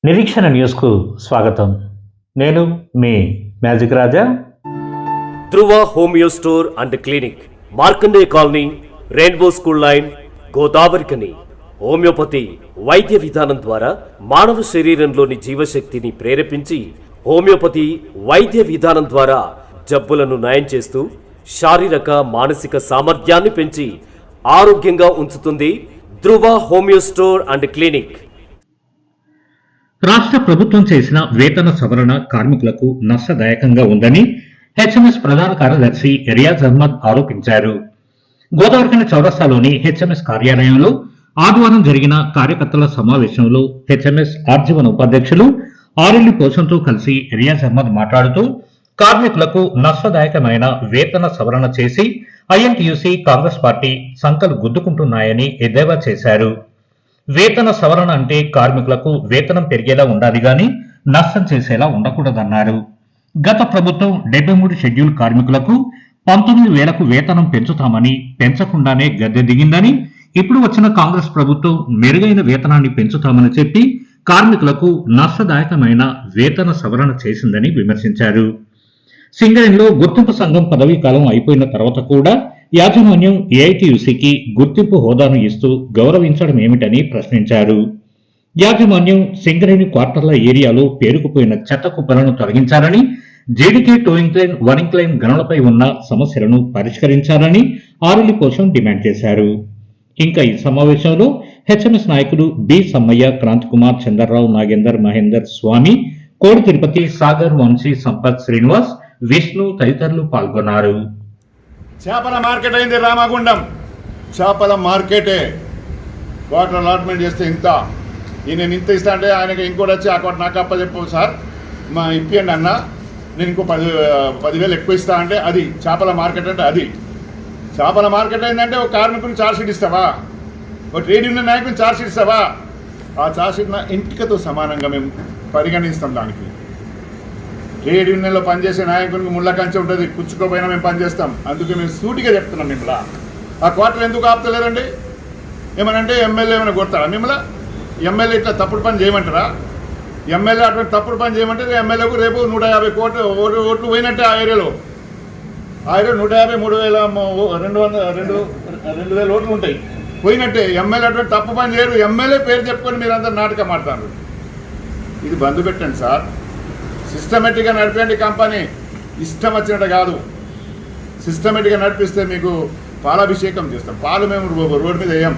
నిరీక్షణ న్యూస్కు స్వాగతం. నేను మీ magic Raja. Dhruva homeo store and clinic, Markande colony, rainbow school line, Godavarikhani. Homeopathy వైద్య విధానం ద్వారా మానవ శరీరంలోని జీవశక్తిని ప్రేరేపించి హోమియోపతి వైద్య విధానం ద్వారా జబ్బులను నయం చేస్తూ శారీరక మానసిక సామర్థ్యాన్ని పెంచి ఆరోగ్యంగా ఉంచుతుంది. ధృవ హోమియో స్టోర్ అండ్ క్లినిక్. రాష్ట్ర ప్రభుత్వం చేసిన వేతన సవరణ కార్మికులకు నష్టదాయకంగా ఉందని హెచ్ఎంఎస్ ప్రధాన కార్యదర్శి రియాజ్ అహ్మద్ ఆరోపించారు. గోదావరిఖని చౌరస్తాలోని హెచ్ఎంఎస్ కార్యాలయంలో ఆదివారం జరిగిన కార్యకర్తల సమావేశంలో హెచ్ఎంఎస్ ఆర్జీవన ఉపాధ్యక్షులు ఆర్ఎల్లి పోషంతో కలిసి రియాజ్ అహ్మద్ మాట్లాడుతూ కార్మికులకు నష్టదాయకమైన వేతన సవరణ చేసి ఐఎన్టీయూసీ కాంగ్రెస్ పార్టీ సంకలు గుద్దుకుంటున్నాయని ఎద్దేవా చేశారు. వేతన సవరణ అంటే కార్మికులకు వేతనం పెరిగేలా ఉండాలి గాని నష్టం చేసేలా ఉండకూడదన్నారు. గత ప్రభుత్వం 73 షెడ్యూల్ కార్మికులకు 19,000కు వేతనం పెంచుతామని పెంచకుండానే గద్దె దిగిందని, ఇప్పుడు వచ్చిన కాంగ్రెస్ ప్రభుత్వం మెరుగైన వేతనాన్ని పెంచుతామని చెప్పి కార్మికులకు నష్టదాయకమైన వేతన సవరణ చేసిందని విమర్శించారు. సింగరేణిలో గుర్తింపు సంఘం పదవీ కాలం అయిపోయిన తర్వాత కూడా యాజమాన్యం ఏఐటీయూసీకి గుర్తింపు హోదాను ఇస్తూ గౌరవించడం ఏమిటని ప్రశ్నించారు. యాజమాన్యం సింగరేణి క్వార్టర్ల ఏరియాలో పేరుకుపోయిన చెత్త కుప్పలను తొలగించాలని, జేడీకే టోయింగ్ లైన్, వరింగ్ లైన్ గనులపై ఉన్న సమస్యలను పరిష్కరించాలని ఆర్ఎల్లి కోసం డిమాండ్ చేశారు. ఇంకా ఈ సమావేశంలో హెచ్ఎంఎస్ నాయకులు బి సమ్మయ్య, క్రాంత్ కుమార్, చంద్రరావు, నాగేందర్, మహేందర్, స్వామి, కోడి తిరుపతి, సాగర్, వంశీ, సంపత్, శ్రీనివాస్, విష్ణు తదితరులు పాల్గొన్నారు. చేపల మార్కెట్ అయింది రామగుండం. చేపల మార్కెటే వాటర్ అలాట్మెంట్ చేస్తే ఇంత, నేను ఇంత ఇస్తా అంటే ఆయనకి ఇంకోటి వచ్చి ఆ కోట నాకు అప్పచెప్పు సార్ మా ఇప్పియండి అన్న, నేను ఇంకో 10,000 ఎక్కువ ఇస్తా అంటే అది చేపల మార్కెట్ అంటే అది. చేపల మార్కెట్ అయిందంటే ఒక కార్మికుని ఛార్జ్షీట్ ఇస్తావా, ఒక ట్రేడ్ యూనియన్ నాయకుని ఛార్జ్షీట్ ఇస్తావా? ఆ ఛార్జ్షీట్ నా ఇంటికతో సమానంగా మేము పరిగణిస్తాం. దానికి ట్రేడ్ యూనియన్లో పనిచేసే నాయకునికి ముళ్ళ కంచె ఉంటుంది, పుచ్చుకోపోయినా మేము పనిచేస్తాం. అందుకే మేము సూటిగా చెప్తున్నాం, మిమ్మల్ని ఆ క్వార్టర్ ఎందుకు ఆపుతలేరండి? ఏమనంటే ఎమ్మెల్యే ఏమైనా కొడతారా మిమ్మల్ని? ఎమ్మెల్యే ఇట్లా తప్పుడు పని చేయమంటారా? ఎమ్మెల్యే అటువంటి తప్పుడు పని చేయమంటే ఎమ్మెల్యేకు రేపు 150 ఓట్లు పోయినట్టే. ఆ ఏరియాలో 150, 3,000, 2,000 ఓట్లు ఉంటాయి పోయినట్టే. ఎమ్మెల్యే అటువంటి తప్పు పని చేయరు. ఎమ్మెల్యే పేరు చెప్పుకొని మీరు అందరు నాటకం ఆడతారు. ఇది బంద్ పెట్టండి సార్. సిస్టమేటిక్గా నడిపండి కంపెనీ, ఇష్టం వచ్చినట్టు కాదు. సిస్టమేటిక్గా నడిపిస్తే మీకు పాలాభిషేకం చేస్తాం. పాలు మేము రోడ్డు మీద వేయం.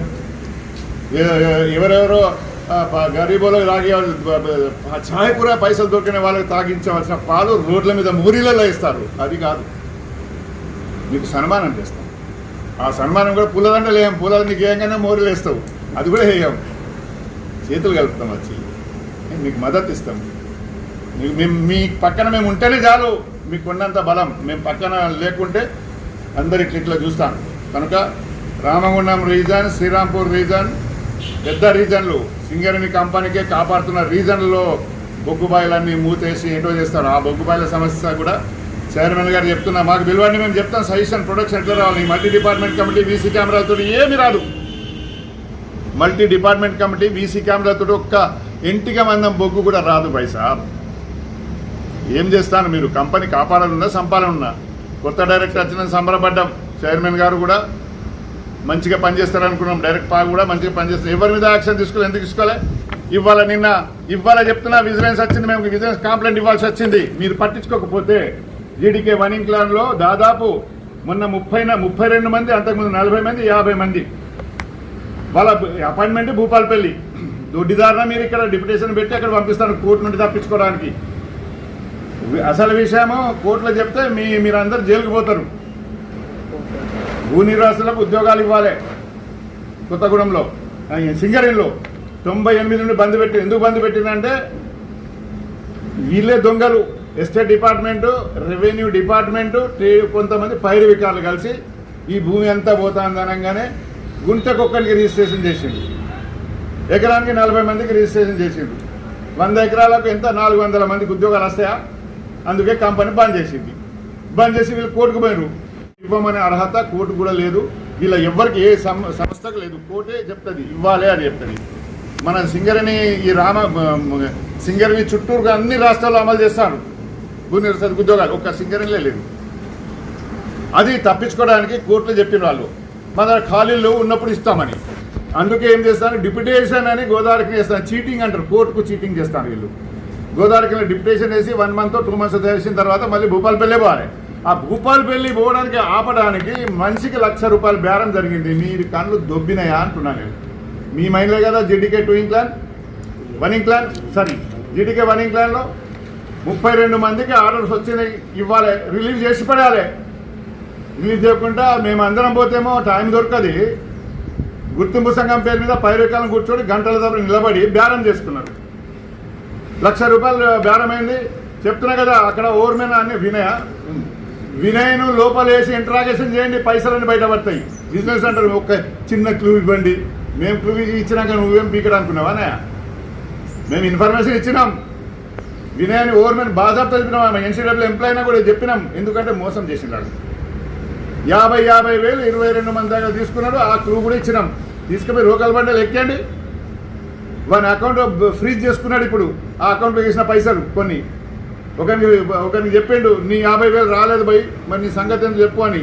ఎవరెవరో గరీబులకు తాగే ఛాయ్ కూడా పైసలు దొరికిన వాళ్ళకి తాగించవలసిన పాలు రోడ్ల మీద మూరీలలో ఇస్తారు. అది కాదు, మీకు సన్మానం చేస్తాం. ఆ సన్మానం కూడా పూలదండలు వేయం. పూలలు నీకు వేయంగానే మూరీలు వేస్తావు, అది కూడా వేయం. చేతులు కలుపుతాం, వచ్చి మీకు మద్దతు ఇస్తాం. మీ పక్కన మేము ఉంటేనే చాలు, మీకు ఉన్నంత బలం. మేము పక్కన లేకుంటే అందరి ఇట్లా చూస్తాం. కనుక రామగుండం రీజన్, శ్రీరాంపూర్ రీజన్, పెద్ద రీజన్లు సింగరేణి కంపెనీకే కాపాడుతున్న రీజన్లలో బొగ్గుబాయిలన్నీ మూతేసి ఏంటో చేస్తారు. ఆ బొగ్గుబాయిల సమస్య కూడా చైర్మన్ గారు చెప్తున్నా, మాకు పిలవండి, మేము చెప్తాం సజెషన్, ప్రొడక్షన్ ఎట్లా రావాలి. మల్టీ డిపార్ట్మెంట్ కమిటీ వీసీ కెమెరాలతో ఏమి రాదు. మల్టీ డిపార్ట్మెంట్ కమిటీ వీసీ కెమెరాలతో ఒక్క ఇంటికి మందం బొగ్గు కూడా రాదు. పైసా ఏం చేస్తాను? మీరు కంపెనీ కాపాడాలన్నా సంపాలనున్నా. కొత్త డైరెక్టర్ వచ్చిన సంబరపడ్డాం. చైర్మన్ గారు కూడా మంచిగా పనిచేస్తారనుకున్నాం. డైరెక్ట్ కూడా మంచిగా పనిచేస్తారు. ఎవరి మీద యాక్షన్ తీసుకోవాలి, ఎందుకు తీసుకోవాలి? ఇవాళ చెప్తున్నా విజిలెన్స్ వచ్చింది, మేము విజిలెన్స్ కంప్లైంట్ ఇవ్వాల్సి వచ్చింది. మీరు పట్టించుకోకపోతే జీడీకే వనింగ్ ప్లాన్లో దాదాపు మొన్న 32 మంది, అంతకుముందు 40 మంది, 50 మంది వాళ్ళ అపాయింట్మెంట్ భూపాలపల్లి. దొడ్డిదారున మీరు ఇక్కడ డిప్యుటేషన్ పెట్టి అక్కడ పంపిస్తాను కోర్టు నుండి తప్పించుకోవడానికి. అసలు విషయము కోర్టులో చెప్తే మీరందరూ జైలుకు పోతారు. భూ నిర్వాసులకు ఉద్యోగాలు ఇవ్వాలి. కొత్తగూడెంలో, సింగరేణిలో 98 నుండి బంద్ పెట్టి, ఎందుకు బంద్ పెట్టిందంటే వీళ్ళే దొంగలు. ఎస్టేట్ డిపార్ట్మెంటు, రెవెన్యూ డిపార్ట్మెంటు, కొంతమంది పైరు వికారులు కలిసి ఈ భూమి అంతా పోతుంది అనగానే గుంటకొక్కరికి రిజిస్ట్రేషన్ చేసిండు. ఎకరానికి 40 మందికి రిజిస్ట్రేషన్ చేసిండు. 100 ఎకరాలకు ఎంత 400 మందికి ఉద్యోగాలు వస్తాయా? అందుకే కంపెనీ బంద్ చేసింది. బంద్ చేసి వీళ్ళు కోర్టుకు పోయినారు. ఇవ్వమనే అర్హత కోర్టు కూడా లేదు. వీళ్ళ ఎవరికి ఏ సంస్థకు లేదు. కోర్టే చెప్తుంది ఇవ్వాలి అని చెప్తుంది. మన సింగరేణి ఈ సింగరేణి చుట్టూరుగా అన్ని రాష్ట్రాల్లో అమలు చేస్తారు భూ నిరసన ఉద్యోగాలు, ఒక్క సింగరేణిలే లేదు. అది తప్పించుకోవడానికి కోర్టులు చెప్పిన వాళ్ళు మన ఖాళీలు ఉన్నప్పుడు ఇస్తామని. అందుకే ఏం చేస్తారు, డిప్యుటేషన్ అని గోదావరికి వేస్తారు. చీటింగ్ అంటారు, కోర్టుకు చీటింగ్ చేస్తారు వీళ్ళు. గోదావరికి డిప్యుటేషన్ వేసి 1 month 2 months చేసిన తర్వాత మళ్ళీ భూపాలపల్లి పోవాలి. ఆ భూపాలపల్లి పోవడానికి ఆపడానికి మనిషికి ₹1,00,000 బేరం జరిగింది. మీరు కళ్ళు దొబ్బినాయా అంటున్నాను నేను. మీ మైండ్లే కదా జీడీకే 2 ఇంక్లాన్ 1 ఇంక్లాన్ సారీ జీడీకే 1 ఇంక్లాన్లో 32 మందికి ఆర్డర్స్ వచ్చినాయి, ఇవ్వాలి, రిలీవ్ చేసి పడాలి. రిలీజ్ చేయకుండా మేము అందరం పోతేమో టైం దొరకది. గుర్తింపు సంఘం పేరు మీద పైరకాలం కూర్చొని గంటల దగ్గర నిలబడి బేరం చేసుకున్నారు. ₹1,00,000 బేరమైంది. చెప్తున్నా కదా, అక్కడ ఓవర్మెన్ అన్ని వినయ్ను లోపల వేసి ఇంట్రాగేషన్ చేయండి, పైసలన్నీ బయటపడతాయి. బిజినెస్ అంటారు, ఒక్క చిన్న క్లూ ఇవ్వండి. మేము క్లూ ఇచ్చినాక నువ్వేం పీకడం అనుకున్నావానే? మేము ఇన్ఫర్మేషన్ ఇచ్చినాం. వినయని ఓవర్మెన్ బాజాబ్తా చెప్పినాం. ఎన్సీడబ్ల్యూ ఎంప్లాయ్ అయినా కూడా చెప్పినాం. ఎందుకంటే మోసం చేసినాడు. 50,000 22 మంది దగ్గర తీసుకున్నాడు. ఆ క్లూ కూడా ఇచ్చినాం. తీసుకుపోయి రోకల్ బండలు ఎక్కండి. వాని అకౌంట్ ఫ్రీజ్ చేసుకున్నాడు. ఇప్పుడు ఆ అకౌంట్లో వేసిన పైసలు కొన్ని ఒకరికి చెప్పిండు, నీ 50,000 రాలేదు భయ్, మరి నీ సంగతి ఎందుకు చెప్పు అని.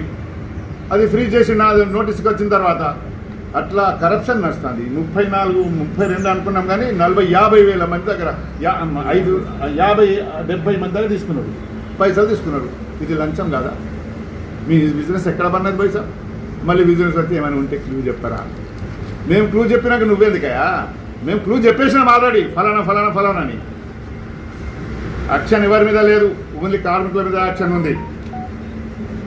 అది ఫ్రీజ్ చేసి నా నోటీస్కి వచ్చిన తర్వాత అట్లా కరప్షన్ నడుస్తుంది. 34, 32 అనుకున్నాం కానీ 40,000-50,000 మంది దగ్గర 50-70 మంది దగ్గర తీసుకున్నాడు, పైసలు తీసుకున్నాడు. ఇది లంచం కాదా? మీ బిజినెస్ ఎక్కడ పన్నది పైసా? మళ్ళీ బిజినెస్ వస్తే ఏమైనా ఉంటే క్లూ చెప్తారా? మేము క్లూ చెప్పినాక నువ్వేందుకయా? మేము క్లూ చెప్పేసినాం ఆల్రెడీ, ఫలానా ఫలానా ఫలానా అని. యాక్షన్ ఎవరి మీద లేదు, ఓన్లీ కార్మికుల మీద యాక్షన్ ఉంది.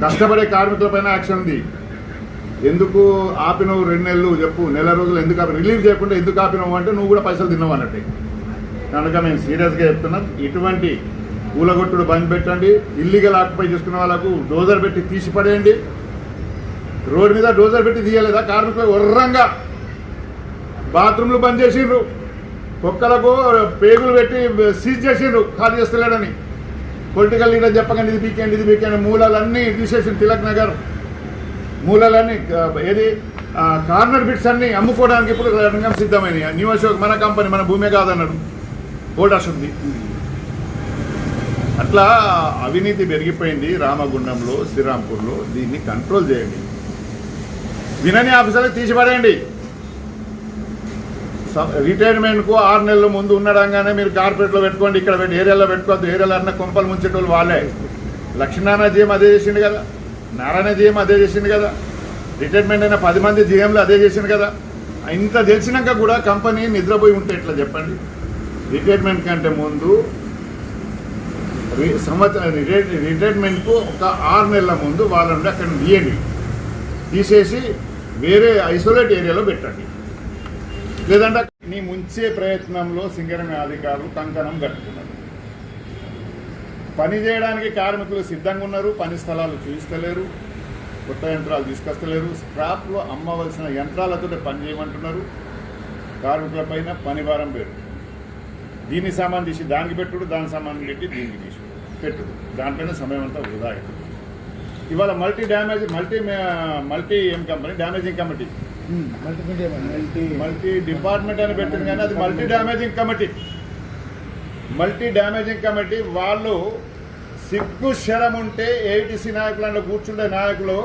కష్టపడే కార్మికుల పైన యాక్షన్ ఉంది. ఎందుకు ఆపినవు 2 నెలలు చెప్పు, నెల రోజులు ఎందుకు ఆపి, రిలీవ్ చేయకుండా ఎందుకు ఆపినావు అంటే నువ్వు కూడా పైసలు తిన్నావు అన్నట్టే. కనుక మేము సీరియస్గా చెప్తున్నాం, ఇటువంటి కూలగొట్టుడు బంద్ పెట్టండి. ఇల్లీగల్ ఆక్యుపై చేసుకున్న వాళ్ళకు డోజర్ పెట్టి తీసి పడేయండి. రోడ్డు మీద డోజర్ పెట్టి తీయలేదా? కార్మికులు వర్రంగా బాత్రూమ్లు బంద్ చేసిండ్రు, కుక్కలకు పేగులు పెట్టి సీజ్ చేసిండ్రు ఖాళీ చేస్తలేడని. పొలిటికల్ లీడర్ చెప్పకండి ఇది బీకేండి ఇది బీకేండి. మూలాలన్నీ తీసేసింది. తిలక్ నగర్ మూలాలన్నీ ఏది కార్నర్ బిట్స్ అన్నీ అమ్ముకోవడానికి ఇప్పుడు రంగం సిద్ధమైనవి. న్యూ అశోక్ మన కంపెనీ, మన భూమే కాదన్నాడు, ఓటాస్ ఉంది. అట్లా అవినీతి పెరిగిపోయింది రామగుండంలో, శ్రీరాంపూర్లో. దీన్ని కంట్రోల్ చేయండి. వినని ఆఫీసర్లు తీసిపడేయండి. రిటైర్మెంట్కు 6 నెలల ముందు ఉండడంగానే మీరు కార్పొరేట్లో పెట్టుకోండి, ఇక్కడ ఏరియాలో పెట్టుకోవద్దు. ఏరియాలో అన్న కొంపలు ముంచేటోళ్ళు వాళ్ళే. లక్ష్మీనారాయణ జీఎం అదే చేసిండు కదా, నారాయణ జీఎం అదే చేసిండు కదా, రిటైర్మెంట్ అయిన 10 మంది జీఎంలు అదే చేసిండు కదా. ఇంత తెలిసినాక కూడా కంపెనీ నిద్రపోయి ఉంటే ఎట్లా చెప్పండి? రిటైర్మెంట్ కంటే ముందు రిటైర్మెంట్కు ఒక 6 నెలల ముందు వాళ్ళ నుండి అక్కడ తీయండి, తీసేసి వేరే ఐసోలేట్ ఏరియాలో పెట్టండి. లేదంటే నీ ముంచే ప్రయత్నంలో సింగరేణి అధికారులు కంకణం కట్టుకున్నారు. పని చేయడానికి కార్మికులు సిద్ధంగా ఉన్నారు, పని స్థలాలు చూపిస్తలేరు, కొత్త యంత్రాలు తీసుకొస్తలేరు, స్క్రాప్లో అమ్మవలసిన యంత్రాలతో పని చేయమంటున్నారు. కార్మికుల పైన పని భారం పెడు. దీన్ని సామాన్ తీసి దానికి పెట్టుడు, దాని సామాన్ పెట్టి దీనికి తీసి పెట్టుడు, దాంట్లోనే సమయం అంతా వృధా అవుతుంది. ఇవాళ మల్టీ ఏం company damaging committee, multi department అని పెట్టింది కానీ అది మల్టీ డ్యామేజింగ్ కమిటీ. వాళ్ళు సిగ్గు శరం ఉంటే ఏఐటీసీ నాయకులను కూర్చుండే నాయకులు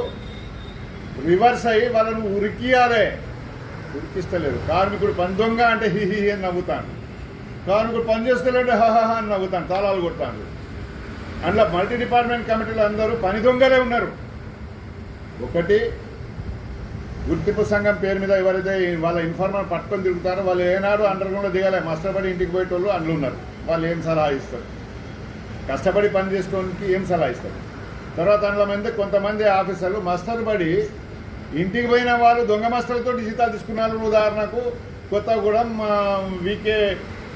రివర్స్ అయ్యి వాళ్ళను ఉరికిస్తలేరు. కార్మికుడు పని దొంగ అంటే హి అని నవ్వుతాను, కార్మికుడు పని చేస్తలేడు హహా అని నవ్వుతాను, తాళాలు కొడతాను. అందులో మల్టీ డిపార్ట్మెంట్ కమిటీలు అందరూ పని దొంగలే ఉన్నారు. ఒకటి గుర్తింపు సంఘం పేరు మీద ఎవరైతే వాళ్ళ ఇన్ఫార్మర్ పట్టుకొని తిరుగుతారో వాళ్ళు ఏనాడు అండర్గ్రౌండ్లో దిగాలి, మస్తపడి ఇంటికి పోయేటోళ్ళు అందులో ఉన్నారు. వాళ్ళు ఏం సలహా ఇస్తారు? కష్టపడి పని చేసుకోవడానికి ఏం సలహా ఇస్తారు? తర్వాత అందులో మంది కొంతమంది ఆఫీసర్లు మస్తలు పడి ఇంటికి పోయిన వాళ్ళు దొంగ మస్తలతో జీతాలు తీసుకున్నారు. ఉదాహరణకు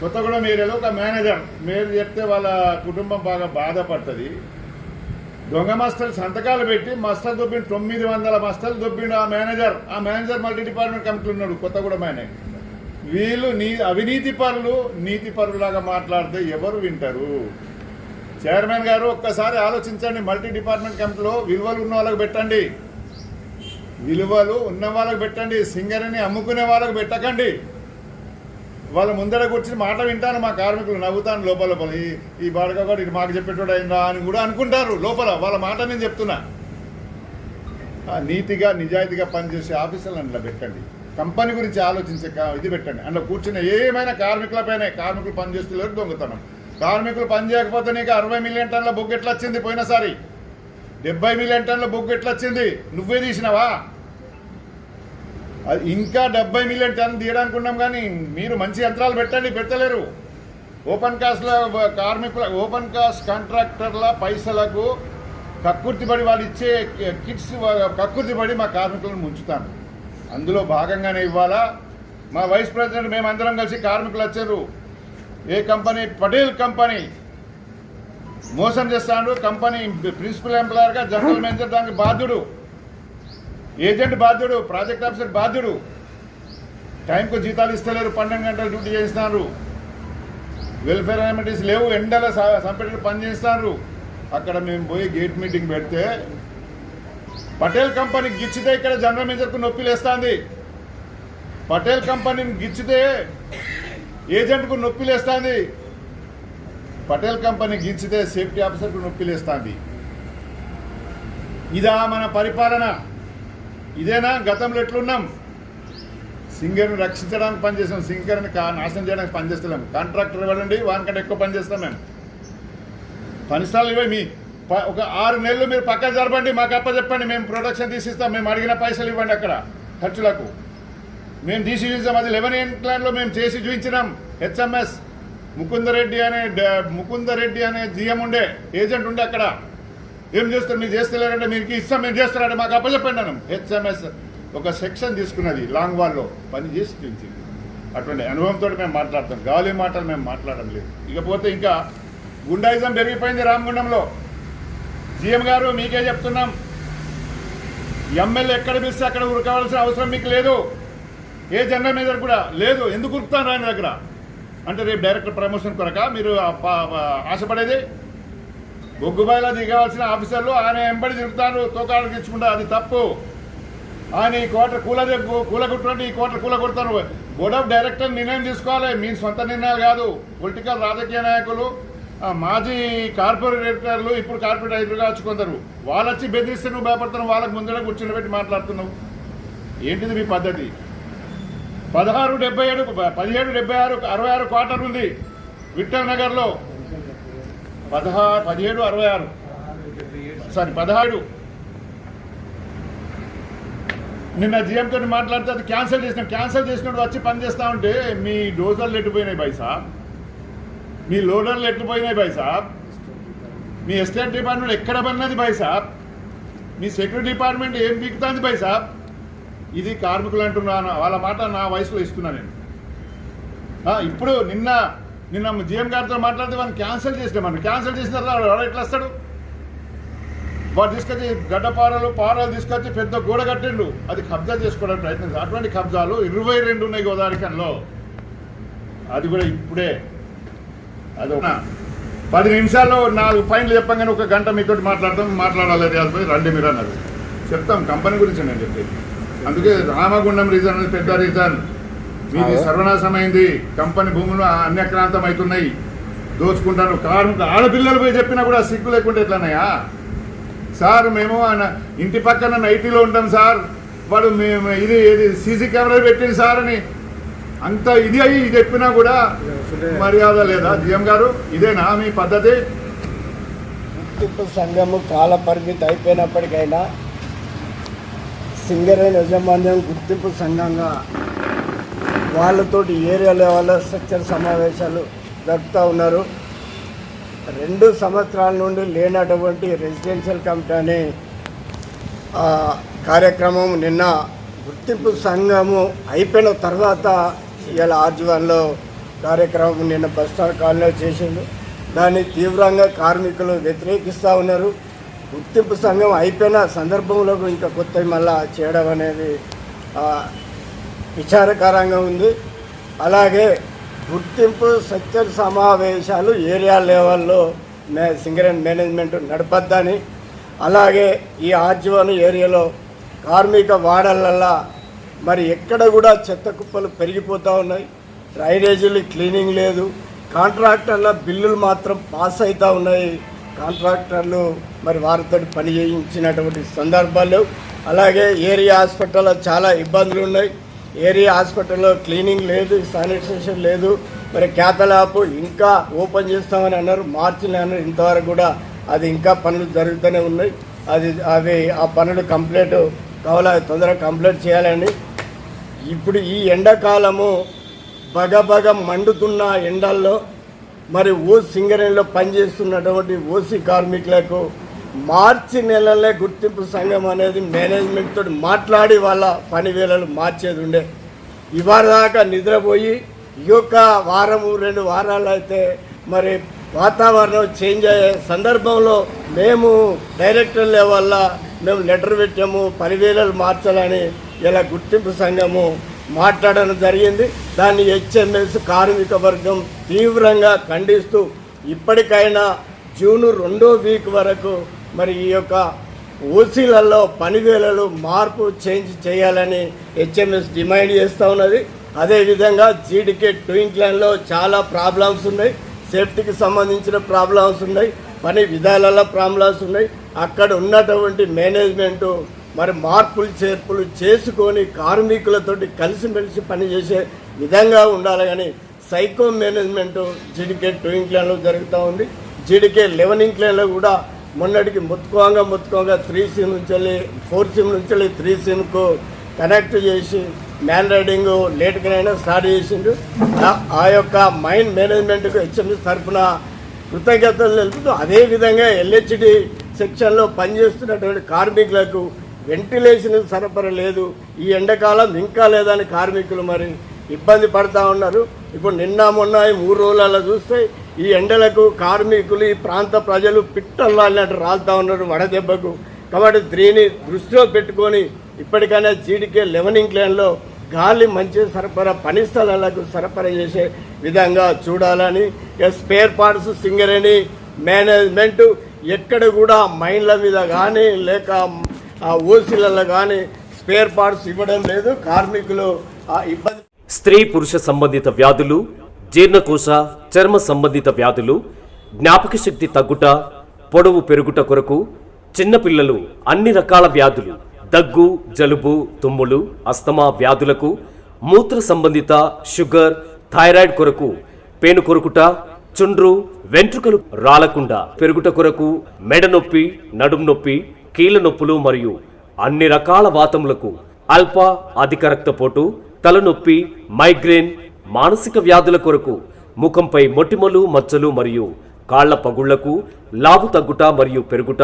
కొత్తగూడెం ఏరియాలో ఒక మేనేజర్ చెప్తే వాళ్ళ కుటుంబం బాగా బాధపడుతుంది. దొంగ మస్తలు సంతకాలు పెట్టి మస్తలు దొబ్బిండు, 900 మస్తలు దొబ్బిండు ఆ మేనేజర్ మల్టీ డిపార్ట్మెంట్ కమిటీలు ఉన్నాడు కొత్తగూడెం ఆయన. వీళ్ళు అవినీతి పరులు నీతి పరులాగా మాట్లాడితే ఎవరు వింటారు? చైర్మన్ గారు ఒక్కసారి ఆలోచించండి. మల్టీ డిపార్ట్మెంట్ కమిటీలో విలువలు ఉన్న వాళ్ళకి పెట్టండి, సింగరేణి అమ్ముకునే వాళ్ళకి పెట్టకండి. వాళ్ళ ముందర కూర్చుని మాట వింటాను, మా కార్మికులు నవ్వుతాను లోపల లోపల, ఈ బాడక కూడా ఇది మాకు చెప్పేటోడు అయిందా అని కూడా అనుకుంటారు లోపల. వాళ్ళ మాట నేను చెప్తున్నా. నీతిగా నిజాయితీగా పనిచేసే ఆఫీసర్లు అందులో పెట్టండి. కంపెనీ గురించి ఆలోచించే ఇది పెట్టండి. అందులో కూర్చున్న ఏమైనా కార్మికులపైనే, కార్మికులు పనిచేస్తున్నారు దొంగతనం. కార్మికులు పని చేయకపోతే నీకు 60 మిలియన్ టన్నుల బొగ్గు ఎట్లా వచ్చింది? పోయినసారి 70 మిలియన్ టన్నుల బొగ్గు ఎట్లా వచ్చింది? నువ్వే తీసినావా? అది ఇంకా 70 మిలియన్ టన్ను తీయడానికి ఉన్నాం, కానీ మీరు మంచి యంత్రాలు పెట్టండి, పెట్టలేరు. ఓపెన్ కాస్ట్ల కార్మికుల, ఓపెన్ కాస్ట్ కాంట్రాక్టర్ల పైసలకు కక్కుర్తిపడి వాళ్ళు ఇచ్చే కిట్స్ కక్కుర్తిపడి మా కార్మికులను ముంచుతాను. అందులో భాగంగానే ఇవ్వాలా మా వైస్ ప్రెసిడెంట్ మేమందరం కలిసి కార్మికులు వచ్చారు. ఏ కంపెనీ? పటేల్ కంపెనీ మోసం చేస్తాడు. కంపెనీ ప్రిన్సిపల్ ఎంప్లాయర్గా జనరల్ మేనేజర్ దానికి బాధ్యుడు, ఏజెంట్ బాధ్యుడు, ప్రాజెక్ట్ ఆఫీసర్ బాధ్యుడు. టైంకు జీతాలు ఇస్తలేరు, 12 గంటలు డ్యూటీ చేయిస్తున్నారు, వెల్ఫేర్ అమెంటీస్ లేవు, ఎండల సంపెట్టి పని చేస్తున్నారు. అక్కడ మేము పోయి గేట్ మీటింగ్ పెడితే పటేల్ కంపెనీకి గిచ్చితే ఇక్కడ జనరల్ మేనేజర్కు నొప్పి లేస్తుంది. పటేల్ కంపెనీని గిచ్చితే ఏజెంట్కు నొప్పి లేస్తుంది. పటేల్ కంపెనీ గిచ్చితే సేఫ్టీ ఆఫీసర్కు నొప్పి లేస్తుంది. ఇదా మన పరిపాలన? ఇదేనా? గతంలో ఎట్లున్నాం? సింగర్ని రక్షించడానికి పనిచేస్తాం, సింగర్ని నాశనం చేయడానికి పనిచేస్తున్నాం. కాంట్రాక్టర్ ఇవ్వండి, వానికంటే ఎక్కువ పనిచేస్తాం మేము. పనిస్థలాలు ఇవ్వ, మీ ఒక 6 నెలలు మీరు పక్కన జరపండి, మాకు అప్పచెప్పండి, మేము ప్రొడక్షన్ తీసిస్తాం, మేము అడిగిన పైసలు ఇవ్వండి. అక్కడ ఖర్చులకు మేము తీసి చూసాం. అది 11 ప్లాన్లో మేము చేసి చూపించినాం. హెచ్ఎంఎస్ ముకుందరెడ్డి అనే జిఎం ఉండే, ఏజెంట్ ఉండే. అక్కడ ఏం చేస్తారు? మీరు చేస్తలేరంటే మీకు ఇస్తాం, మేము చేస్తారంటే మాకు అప్పచెప్పండి అన్నాం. హెచ్ఎంఎస్ ఒక సెక్షన్ తీసుకున్నది, లాంగ్ వాల్లో పని చేసి చూపించింది. అటువంటి అనుభవంతో మేము మాట్లాడతాం, గాలి మాటలు మేము మాట్లాడడం లేదు. ఇకపోతే ఇంకా గుండాయిజం పెరిగిపోయింది రామగుండంలో. సీఎం గారు మీకే చెప్తున్నాం, ఎమ్మెల్యే ఎక్కడ పిలిస్తే అక్కడ ఉరకవలసిన అవసరం మీకు లేదు, ఏ జనరల్ మేనేజర్ కూడా లేదు. ఎందుకు ఉరుకుతాను ఆయన దగ్గర అంటే? రేపు డైరెక్టర్ ప్రమోషన్ కొరక మీరు ఆశపడేది? బొగ్గుబాయిలో దిగవలసిన ఆఫీసర్లు ఆయన వెంబడి తిరుగుతారు, తోకాలు తెచ్చుకుంటా. అది తప్పు. ఆయన ఈ క్వార్టర్ కూలగొట్టినట్టు ఈ క్వార్టర్ కూలగొడతారు. బోర్డ్ ఆఫ్ డైరెక్టర్ నిర్ణయం తీసుకోవాలి, మీ సొంత నిర్ణయాలు కాదు. పొలిటికల్ రాజకీయ నాయకులు, మాజీ కార్పొరేటర్లు, ఇప్పుడు కార్పొరేట్ ఐదుగా వచ్చుకుంటారు. వాళ్ళు వచ్చి బెదిరిస్తే నువ్వు భయపడుతున్నావు, వాళ్ళకి ముందర కూర్చుని పెట్టి మాట్లాడుతున్నావు. ఏంటిది మీ పద్ధతి? 1677 1776 66 క్వార్టర్ ఉంది విఠల్ నగర్లో. 17 నిన్న జిఎంతో మాట్లాడితే అది క్యాన్సిల్ చేసినాం. క్యాన్సిల్ చేసినప్పుడు వచ్చి పని చేస్తా ఉంటే మీ డోజర్లు ఎట్టిపోయినాయి భాయ్ సాబ్, మీ లోడర్లు ఎట్టిపోయినాయి భాయ్ సాబ్, మీ ఎస్టేట్ డిపార్ట్మెంట్ ఎక్కడ పడినది భాయ్ సాబ్, మీ సెక్యూరిటీ డిపార్ట్మెంట్ ఏం దిక్కుతుంది భాయ్ సాబ్. ఇది కార్మికులు అంటున్నాను, వాళ్ళ మాట నా వయసులో ఇస్తున్నా నేను. ఇప్పుడు నిన్న జిఎం గారితో మాట్లాడితే వాళ్ళని క్యాన్సిల్ చేసినా, మనం క్యాన్సిల్ చేసిన తర్వాత వాడు ఎట్లా వస్తాడు? వాడు తీసుకొచ్చి పారాలు తీసుకొచ్చి పెద్ద గోడ కట్టిండు, అది కబ్జా చేసుకోవడానికి ప్రయత్నించారు. అటువంటి కబ్జాలు 22 ఉన్నాయి గోదావరికంలో. అది కూడా ఇప్పుడే అది 10 నిమిషాల్లో 4 పాయింట్లు చెప్పంగానే 1 గంట మీతో మాట్లాడాలి రండి మీరు అన్నారు. చెప్తాం కంపెనీ గురించి నేను చెప్పేది. అందుకే రామగుండం రీజన్ అనేది పెద్ద రీజన్. మీది సర్వనాశమైంది, కంపెనీ భూములు అన్యక్రాంతం అవుతున్నాయి, దోచుకుంటాను. కార్మికులు ఆడపిల్లలు పోయి చెప్పినా కూడా సిగ్గు లేకుండా ఎట్లన్నాయా సార్? మేము ఇంటి పక్కన నైటీలో ఉంటాం సార్, వాడు మేము ఇది సీసీ కెమెరా పెట్టింది సార్ అని అంత ఇది అయ్యి చెప్పినా కూడా మర్యాద లేదా? జిఎం గారు ఇదేనా మీ పద్ధతి? గుర్తింపు సంఘము కాల పరిమితి అయిపోయినప్పటికైనా సింగరేణి యాజమాన్యం గుర్తింపు సంఘంగా వాళ్ళతోటి ఏరియా లెవెల్లో స్ట్రక్చర్ సమావేశాలు జరుపుతూ ఉన్నారు. 2 సంవత్సరాల నుండి లేనటువంటి రెసిడెన్షియల్ కమిటీ అనే కార్యక్రమం నిన్న గుర్తింపు సంఘము అయిపోయిన తర్వాత ఇలా ఆర్జీవన్లో కార్యక్రమం నిన్న బస్టాండ్ కాలనీలో చేసిండు. దాన్ని తీవ్రంగా కార్మికులు వ్యతిరేకిస్తూ ఉన్నారు. గుర్తింపు సంఘం అయిపోయిన సందర్భంలో ఇంకా కొత్త మళ్ళా చేయడం అనేది విచారకరంగా ఉంది. అలాగే గుర్తింపు స్ట్రక్చర్ సమావేశాలు ఏరియా లెవెల్లో సింగరేణి మేనేజ్మెంట్ నడపద్దని, అలాగే ఈ ఆర్జీవన్ ఏరియాలో కార్మిక వాడలల్లో మరి ఎక్కడ కూడా చెత్త కుప్పలు పెరిగిపోతూ ఉన్నాయి. డ్రైనేజీలు క్లీనింగ్ లేదు. కాంట్రాక్టర్ల బిల్లులు మాత్రం పాస్ అవుతూ ఉన్నాయి. కాంట్రాక్టర్లు మరి వారితో పని చేయించినటువంటి సందర్భాలు. అలాగే ఏరియా హాస్పిటల్లో చాలా ఇబ్బందులు ఉన్నాయి. ఏరియా హాస్పిటల్లో క్లీనింగ్ లేదు, శానిటైజేషన్ లేదు. మరి క్యాథలాప్ ఇంకా ఓపెన్ చేస్తామని అన్నారు, మార్చిలో అన్నారు. ఇంతవరకు కూడా అది ఇంకా పనులు జరుగుతూనే ఉన్నాయి. అవి ఆ పనులు కంప్లీట్ కావాలి, తొందరగా కంప్లీట్ చేయాలని. ఇప్పుడు ఈ ఎండాకాలము బగబగ మండుతున్న ఎండల్లో మరి సింగరేణిలో పనిచేస్తున్నటువంటి ఓసీ కార్మికులకు మార్చి నెలలే గుర్తింపు సంఘం అనేది మేనేజ్మెంట్ తోటి మాట్లాడి వాళ్ళ పని వేళలు మార్చేది ఉండే. ఇవాళ దాకా నిద్రపోయి ఈ యొక్క వారము 2 వారాలు అయితే మరి వాతావరణం చేంజ్ అయ్యే సందర్భంలో మేము డైరెక్టర్ లెవెల్ల మేము లెటర్ పెట్టాము, పని వేళలు మార్చాలని ఇలా గుర్తింపు సంఘము మాట్లాడడం జరిగింది. దాన్ని హెచ్ఎంఎస్ కార్మిక వర్గం తీవ్రంగా ఖండిస్తూ ఇప్పటికైనా జూన్ 2వ వీక్ వరకు మరి ఈ యొక్క ఓసీలలో పనివేళలు మార్పు చేంజ్ చేయాలని హెచ్ఎంఎస్ డిమాండ్ చేస్తూ ఉన్నది. అదేవిధంగా జీడికే ట్వింక్ లైన్లో చాలా ప్రాబ్లమ్స్ ఉన్నాయి, సేఫ్టీకి సంబంధించిన ప్రాబ్లమ్స్ ఉన్నాయి, పని విధానాల ప్రాబ్లమ్స్ ఉన్నాయి. అక్కడ ఉన్నటువంటి మేనేజ్మెంటు మరి మార్పులు చేర్పులు చేసుకొని కార్మికులతోటి కలిసిమెలిసి పనిచేసే విధంగా ఉండాలి. కానీ సైకో మేనేజ్మెంటు జీడికే ట్వింక్ లైన్లో జరుగుతూ ఉంది. జీడికే 11 లైన్లో కూడా మొన్నటికి మొత్తుకోగా 3 సిమ్ నుంచి వెళ్ళి 4 సిమ్ నుంచి వెళ్ళి 3 సిమ్కు కనెక్ట్ చేసి మ్యాన్ రైడింగ్ లేట్గానైనా స్టార్ట్ చేసిండు. ఆ యొక్క మైండ్ మేనేజ్మెంట్కు హెచ్ఎంఎస్ తరఫున కృతజ్ఞతలు తెలుపుతూ అదేవిధంగా ఎల్హెచ్డి సెక్షన్లో పనిచేస్తున్నటువంటి కార్మికులకు వెంటిలేషన్ సరఫరా లేదు. ఈ ఎండాకాలం ఇంకా లేదని కార్మికులు మరి ఇబ్బంది పడుతూ ఉన్నారు. ఇప్పుడు నిన్న మొన్న 3 రోజులలో చూస్తే ఈ ఎండలకు కార్మికులు ఈ ప్రాంత ప్రజలు పిట్టల్లాడినట్టు రాలుతూ ఉన్నారు వడదెబ్బకు. కాబట్టి దీన్ని దృష్టిలో పెట్టుకొని ఇప్పటికైనా జీడికే 11 లైన్లో గాలి మంచి సరఫరా పని స్థలాలకు సరఫరా చేసే విధంగా చూడాలని. స్పేర్ పార్ట్స్ సింగరేణి మేనేజ్మెంట్ ఎక్కడ కూడా మైన్ల మీద కానీ లేక ఓసీలలో కానీ స్పేర్ పార్ట్స్ ఇవ్వడం లేదు. కార్మికులు ఇబ్బంది. స్త్రీ పురుష సంబంధిత వ్యాధులు, జీర్ణకోశ చర్మ సంబంధిత వ్యాధులు, జ్ఞాపక శక్తి తగ్గుట, పొడవు పెరుగుట కొరకు, చిన్నపిల్లలు అన్ని రకాల వ్యాధులు, దగ్గు, జలుబు, తుమ్ములు, అస్తమా వ్యాధులకు, మూత్ర సంబంధిత షుగర్, థైరాయిడ్ కొరకు, పేను కొరుకుట, చుండ్రు, వెంట్రుకలు రాలకుండా పెరుగుట కొరకు, మెడ నొప్పి, నడుము నొప్పి, కీళ్ళ నొప్పులు మరియు అన్ని రకాల వాతములకు, అల్ప అధిక రక్తపోటు, తలనొప్పి, మైగ్రేన్, మానసిక వ్యాధుల కొరకు, ముఖంపై మొటిమలు, మచ్చలు మరియు కాళ్ల పగుళ్లకు, లావు తగ్గుట మరియు పెరుగుట,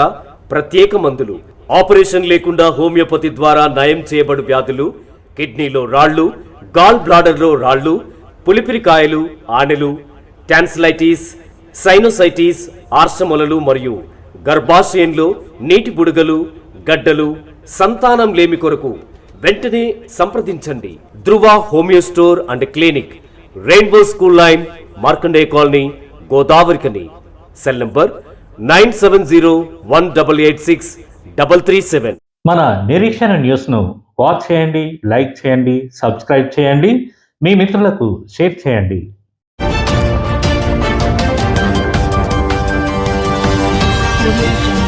ప్రత్యేక మందులు, ఆపరేషన్ లేకుండా హోమియోపతి ద్వారా నయం చేయబడు వ్యాధులు, కిడ్నీలో రాళ్లు, గాల్ బ్లాడర్లో రాళ్లు, పులిపిరికాయలు, ఆనెలు, టాన్సిలైటిస్, సైనోసైటిస్, ఆర్షమొలలు మరియు గర్భాశయంలో నీటి బుడగలు, గడ్డలు, సంతానం లేమి కొరకు వెంటనే సంప్రదించండి. Dhruva homeo store and clinic, rainbow school line, Markandeya colony, Godavarikhani. Cell number 9701886337. మన నిరీక్షణ న్యూస్ను వాచ్ చేయండి, లైక్ చేయండి, సబ్స్క్రైబ్ చేయండి, మీ మిత్రులకు షేర్ చేయండి. Audio Jungle.